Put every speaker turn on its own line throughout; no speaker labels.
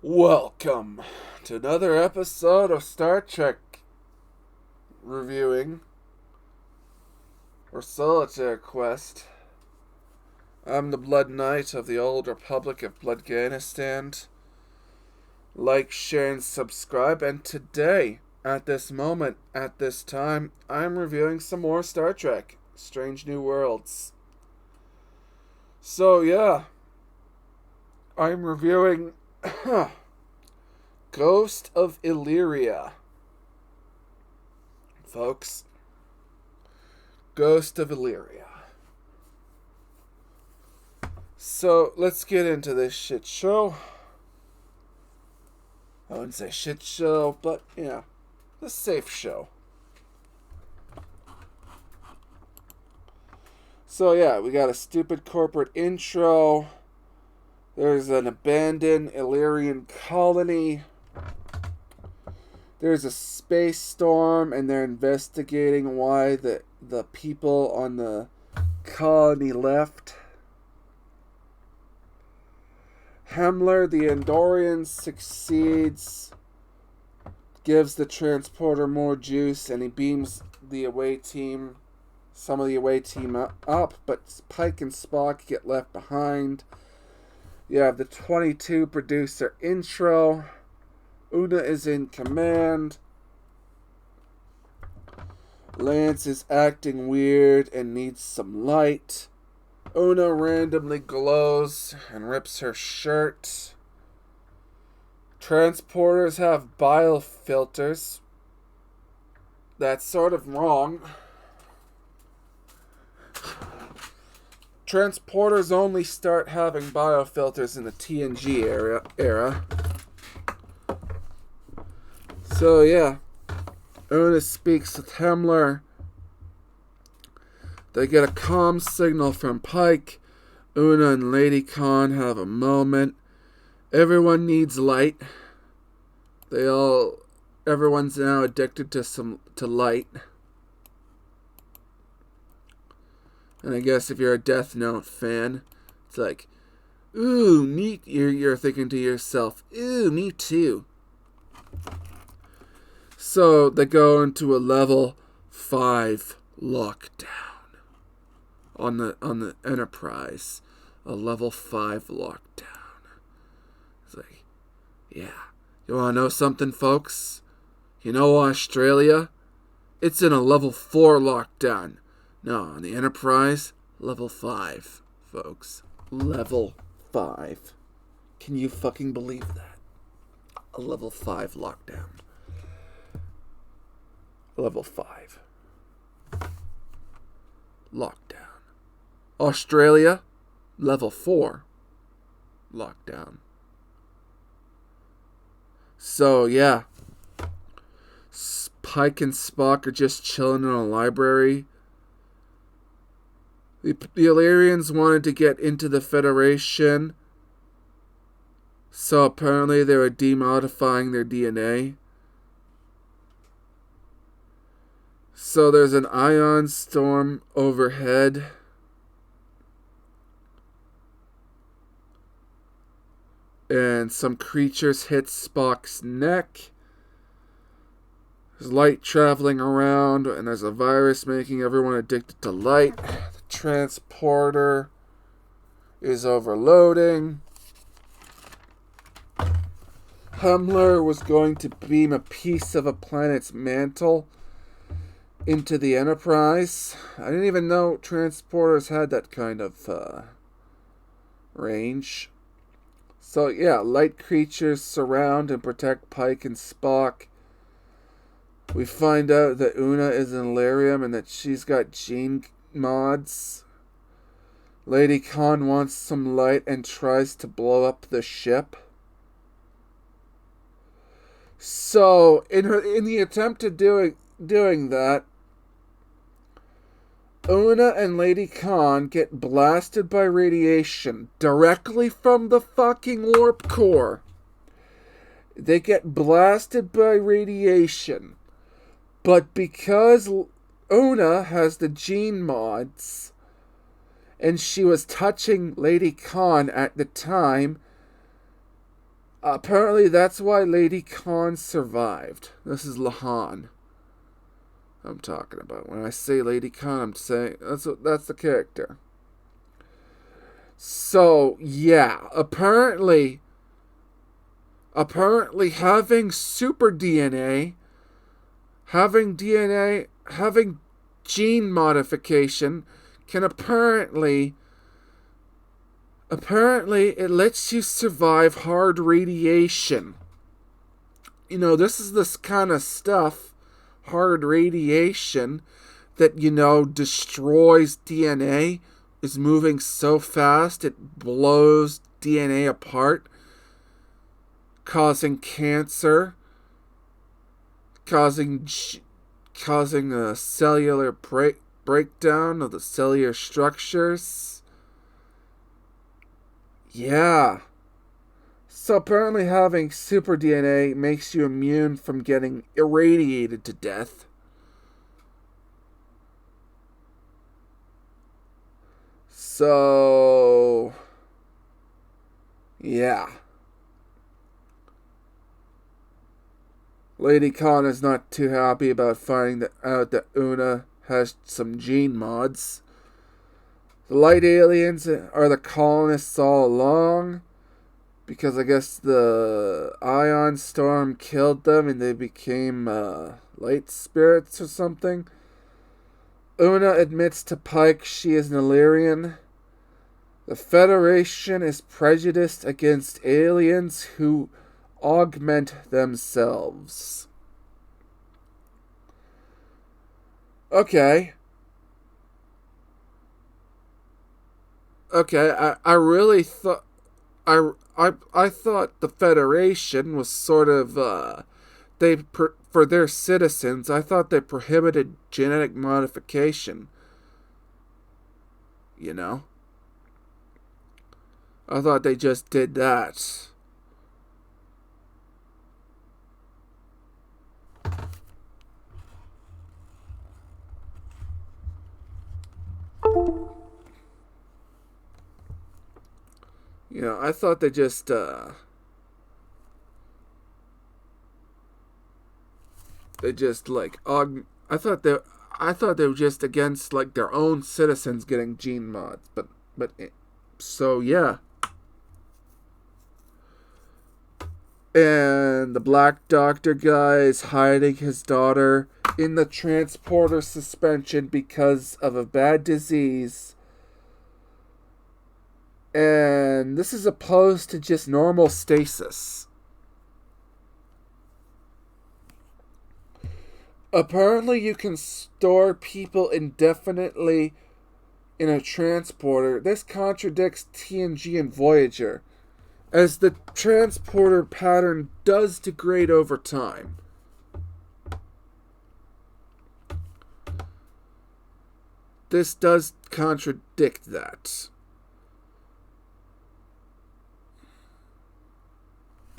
Welcome to another episode of Star Trek reviewing or Solitaire Quest. I'm the Blood Knight of the Old Republic of Bloodganistan. Like, share, and subscribe. And today, at this moment, at this time, I'm reviewing some more Star Trek: Strange New Worlds. So yeah, I'm reviewing Ghost of Illyria. Folks, Ghost of Illyria. So let's get into this shit show. I wouldn't say shit show, but yeah, the safe show. So yeah, we got a stupid corporate intro. There's an abandoned Illyrian colony. There's a space storm, and they're investigating why the people on the colony left. Himmler, the Andorian, succeeds, gives the transporter more juice, and he beams the away team, some of the away team up, but Pike and Spock get left behind. You have the 22 producer intro. Una is in command. Lance is acting weird and needs some light. Una randomly glows and rips her shirt. Transporters have biofilters. That's sort of wrong. Transporters only start having biofilters in the TNG era. So yeah, Una speaks with Himmler. They get a comm signal from Pike. Una and Lady Khan have a moment. Everyone needs light. Everyone's now addicted to light. And I guess if you're a Death Note fan, it's like, ooh, me. You're thinking to yourself, ooh, me too. So they go into a level 5 lockdown on the Enterprise. A level 5 lockdown. It's like, yeah. You want to know something, folks? You know Australia? It's in a level 4 lockdown. No, on the Enterprise, level 5, folks. Level 5. Can you fucking believe that? A level 5 lockdown. Level 5. Lockdown. Australia, level 4. Lockdown. So, yeah. Pike and Spock are just chilling in a library. The Illyrians wanted to get into the Federation. So apparently they were demodifying their DNA. So there's an ion storm overhead. And some creatures hit Spock's neck. There's light traveling around, and there's a virus making everyone addicted to light. The transporter is overloading. Himmler was going to beam a piece of a planet's mantle into the Enterprise. I didn't even know transporters had that kind of range. So yeah, light creatures surround and protect Pike and Spock. We find out that Una is in Illyrium and that she's got gene mods. Lady Khan wants some light and tries to blow up the ship. So in the attempt to doing that, Una and Lady Khan get blasted by radiation directly from the fucking warp core. They get blasted by radiation. But because Una has the gene mods, and she was touching Lady Khan at the time, Apparently, that's why Lady Khan survived. This is Lahan I'm talking about. When I say Lady Khan, I'm saying that's the character. So yeah, apparently having super DNA, having gene modification can apparently it lets you survive hard radiation. This is this kind of stuff, hard radiation, that, destroys DNA, is moving so fast it blows DNA apart, causing cancer, causing a cellular breakdown of the cellular structures. Yeah. So apparently having super DNA makes you immune from getting irradiated to death. So, yeah. Lady Khan is not too happy about finding out that Una has some gene mods. The light aliens are the colonists all along, because I guess the ion storm killed them and they became light spirits or something. Una admits to Pike she is an Illyrian. The Federation is prejudiced against aliens who augment themselves. Okay. I really thought I thought the Federation was sort of for their citizens. I thought they prohibited genetic modification. I thought they just did that. I thought they just I thought they were just against like their own citizens getting gene mods, but so yeah. And the Black Doctor guy is hiding his daughter in the transporter suspension because of a bad disease. And this is opposed to just normal stasis. Apparently you can store people indefinitely in a transporter. This contradicts TNG and Voyager, as the transporter pattern does degrade over time. This does contradict that.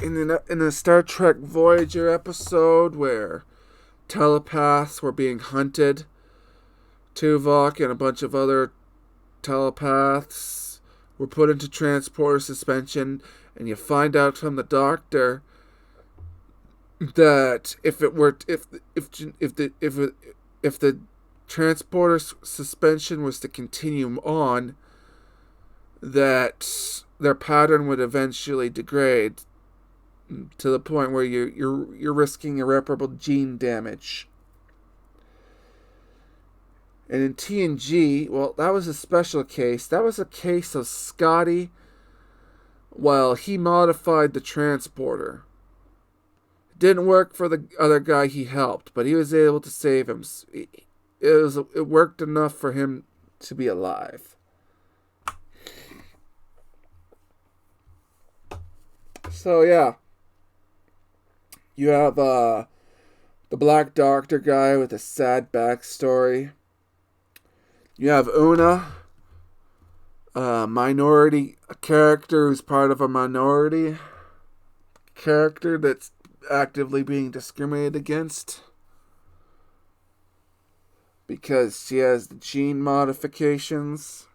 In the Star Trek Voyager episode where telepaths were being hunted, Tuvok and a bunch of other telepaths were put into transporter suspension, and you find out from the Doctor that if the transporter suspension was to continue on, that their pattern would eventually degrade to the point where you're risking irreparable gene damage. And in TNG, well, that was a special case. That was a case of Scotty, while he modified the transporter. It didn't work for the other guy he helped, but he was able to save him. It worked enough for him to be alive. So yeah. You have the Black Doctor guy with a sad backstory. You have Una, a character who's part of a minority character that's actively being discriminated against because she has the gene modifications.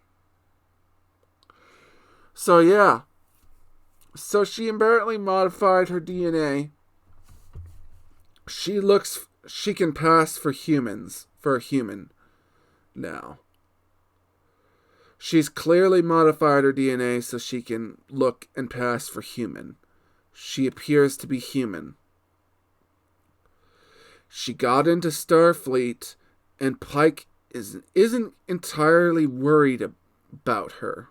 So yeah, So she apparently modified her DNA. She can pass for a human now. She's clearly modified her DNA so she can look and pass for human. She appears to be human. She got into Starfleet, and Pike isn't entirely worried about her.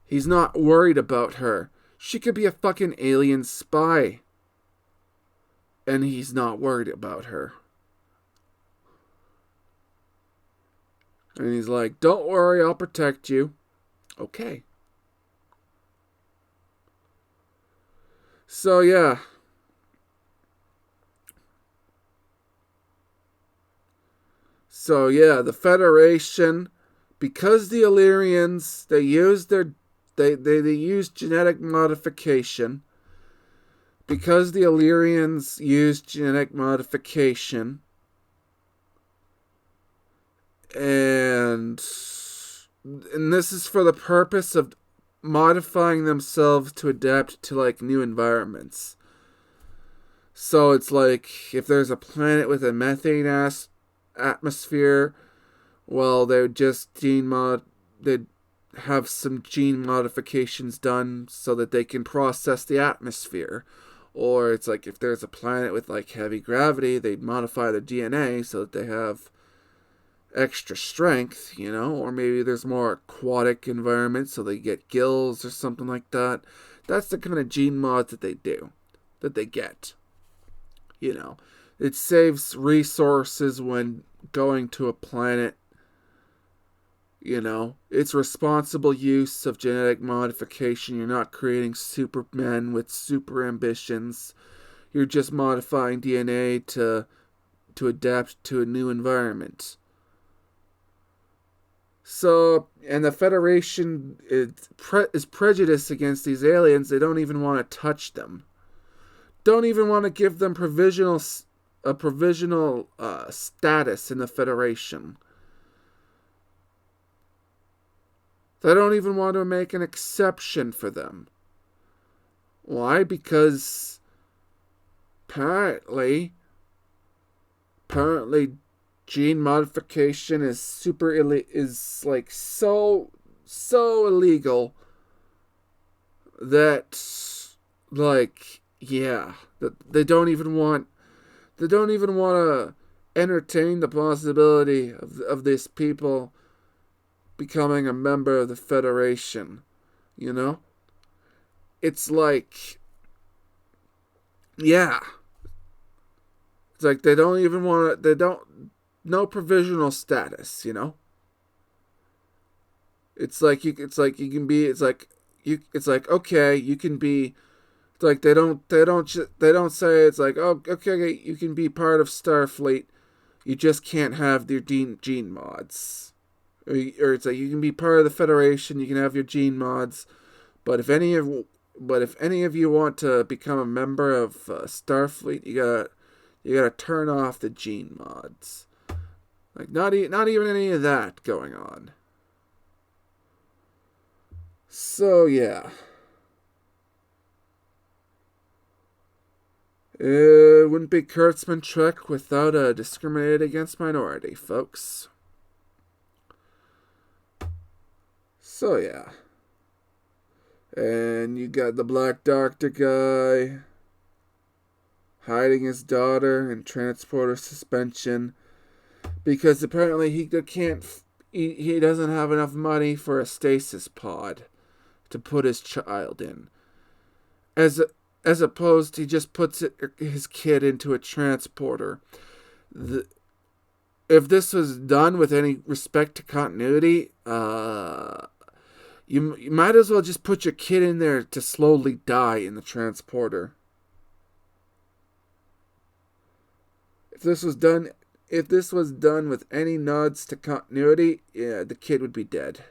He's not worried about her. She could be a fucking alien spy. And he's not worried about her. And he's like, don't worry, I'll protect you. Okay. So, yeah. The Federation, because the Illyrians, they used genetic modification. Because the Illyrians used genetic modification, and this is for the purpose of modifying themselves to adapt to like new environments. So it's like if there's a planet with a methane atmosphere, well, they would just they'd have some gene modifications done so that they can process the atmosphere. Or it's like if there's a planet with like heavy gravity, they'd modify their DNA so that they have extra strength, or maybe there's more aquatic environments so they get gills or something like that. That's the kind of gene mods that they get. It saves resources when going to a planet. It's responsible use of genetic modification. You're not creating supermen with super ambitions. You're just modifying DNA to adapt to a new environment. So, and the Federation is prejudiced against these aliens. They don't even want to touch them. Don't even want to give them provisional status in the Federation. They don't even want to make an exception for them. Why? Because apparently gene modification is so illegal that that they don't even want to entertain the possibility of these people becoming a member of the Federation. It's like, it's like they don't even want to, no provisional status, It's like you can be, okay, you can be, it's like they don't say, it's like, oh, okay, you can be part of Starfleet, you just can't have your gene mods. Or it's like you can be part of the Federation, you can have your gene mods, but if any of you want to become a member of Starfleet, you gotta turn off the gene mods. Like not even any of that going on. So yeah, it wouldn't be Kurtzman Trek without a discriminated against minority, folks. So yeah. And you got the Black Doctor guy hiding his daughter in transporter suspension because apparently he doesn't have enough money for a stasis pod to put his child in. As opposed, he just puts his kid into a transporter. If this was done with any respect to continuity, you might as well just put your kid in there to slowly die in the transporter. If this was done with any nods to continuity, the kid would be dead.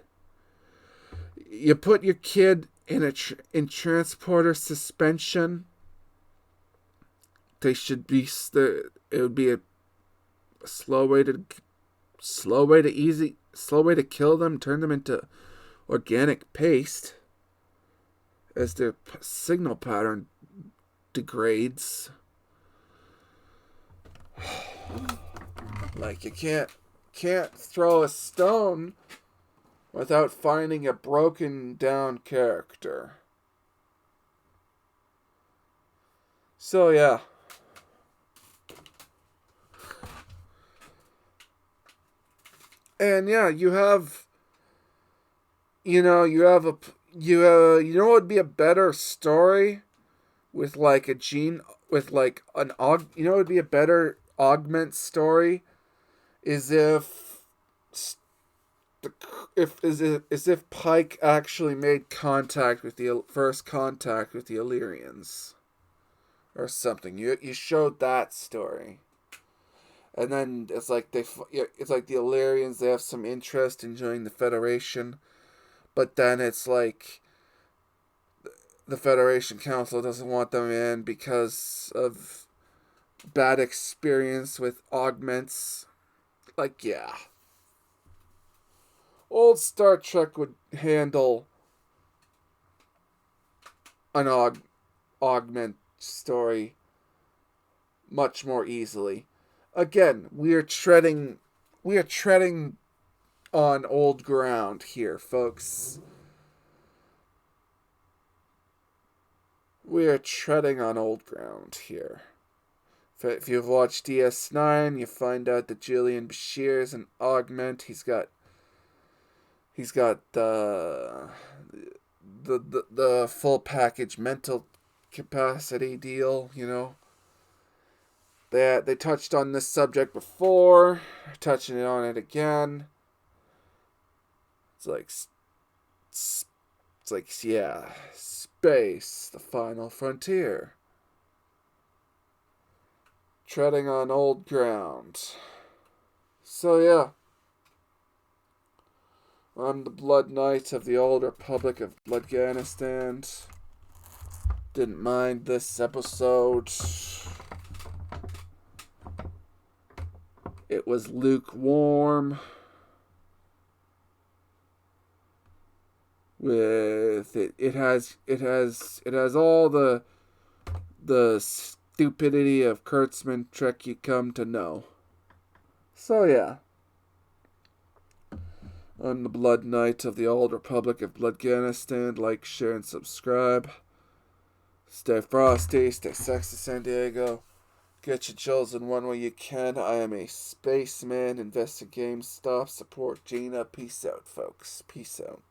You put your kid in transporter suspension. It would be a slow way to kill them, turn them into organic paste as their signal pattern degrades. Like, you can't throw a stone without finding a broken down character. So yeah. And yeah, you have you know what would be a better story with like a gene with like an you know what would be a better augment story is if Pike actually made contact with the first contact with the Illyrians or something. You showed that story. And then it's like the Illyrians, they have some interest in joining the Federation, but then it's like the Federation Council doesn't want them in because of bad experience with augments. Like, yeah. Old Star Trek would handle an augment story much more easily. Again, we are treading on old ground here, folks. We are treading on old ground here. If you've watched DS9, you find out that Julian Bashir is an augment. He's got the full package mental capacity deal, you know. They touched on this subject before, touching on it again. It's like yeah, space, the final frontier. Treading on old ground. So yeah. I'm the Blood Knight of the Old Republic of Afghanistan. Didn't mind this episode. It was lukewarm. With it has all the stupidity of Kurtzman Trek you come to know. So yeah. I'm the Blood Knight of the Old Republic of Afghanistan. Like, share, and subscribe. Stay frosty, stay sexy, San Diego. Get your chills in one way you can. I am a spaceman. Invest in GameStop. Support Gina. Peace out, folks. Peace out.